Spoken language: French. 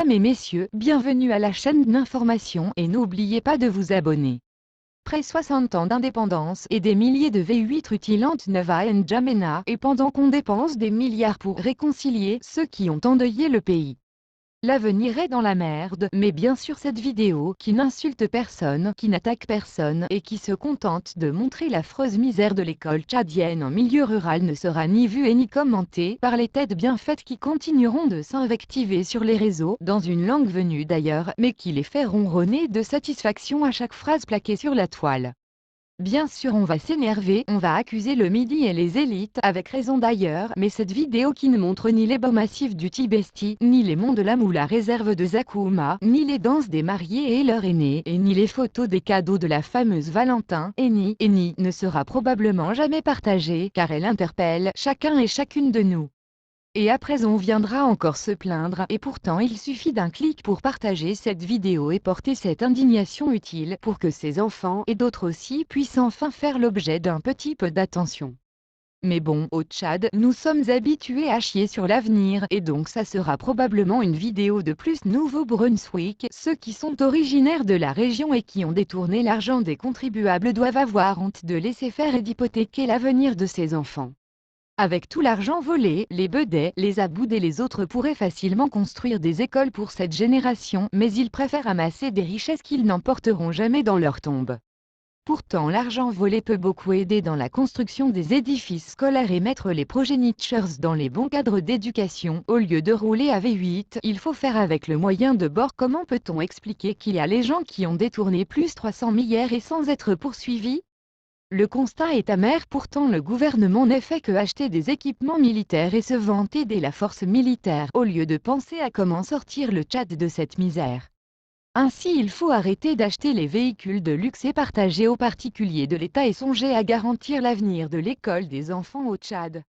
Mesdames et messieurs, bienvenue à la chaîne d'information et n'oubliez pas de vous abonner. Après 60 ans d'indépendance et des milliers de V8 rutilantes neuves à N'Djamena, et pendant qu'on dépense des milliards pour réconcilier ceux qui ont endeuillé le pays. L'avenir est dans la merde, mais bien sûr cette vidéo, qui n'insulte personne, qui n'attaque personne, et qui se contente de montrer l'affreuse misère de l'école tchadienne en milieu rural ne sera ni vue et ni commentée par les têtes bien faites qui continueront de s'invectiver sur les réseaux, dans une langue venue d'ailleurs, mais qui les fait ronronner de satisfaction à chaque phrase plaquée sur la toile. Bien sûr on va s'énerver, on va accuser le Midi et les élites, avec raison d'ailleurs, mais cette vidéo qui ne montre ni les beaux massifs du Tibesti, ni les monts de l'âme ou la réserve de Zakouma, ni les danses des mariés et leurs aînés, et ni les photos des cadeaux de la fameuse Valentin, et ni ne sera probablement jamais partagée, car elle interpelle chacun et chacune de nous. Et après on viendra encore se plaindre, et pourtant il suffit d'un clic pour partager cette vidéo et porter cette indignation utile pour que ces enfants et d'autres aussi puissent enfin faire l'objet d'un petit peu d'attention. Mais bon, au Tchad, nous sommes habitués à chier sur l'avenir, et donc ça sera probablement une vidéo de plus Nouveau-Brunswick. Ceux qui sont originaires de la région et qui ont détourné l'argent des contribuables doivent avoir honte de laisser faire et d'hypothéquer l'avenir de ces enfants. Avec tout l'argent volé, les Bedets, les Aboud et les autres pourraient facilement construire des écoles pour cette génération, mais ils préfèrent amasser des richesses qu'ils n'emporteront jamais dans leur tombe. Pourtant l'argent volé peut beaucoup aider dans la construction des édifices scolaires et mettre les progenitures dans les bons cadres d'éducation. Au lieu de rouler à V8, il faut faire avec le moyen de bord. Comment peut-on expliquer qu'il y a les gens qui ont détourné plus 300 milliards et sans être poursuivis? Le constat est amer, pourtant le gouvernement n'est fait que acheter des équipements militaires et se vanter de la force militaire, au lieu de penser à comment sortir le Tchad de cette misère. Ainsi il faut arrêter d'acheter les véhicules de luxe et partager aux particuliers de l'État et songer à garantir l'avenir de l'école des enfants au Tchad.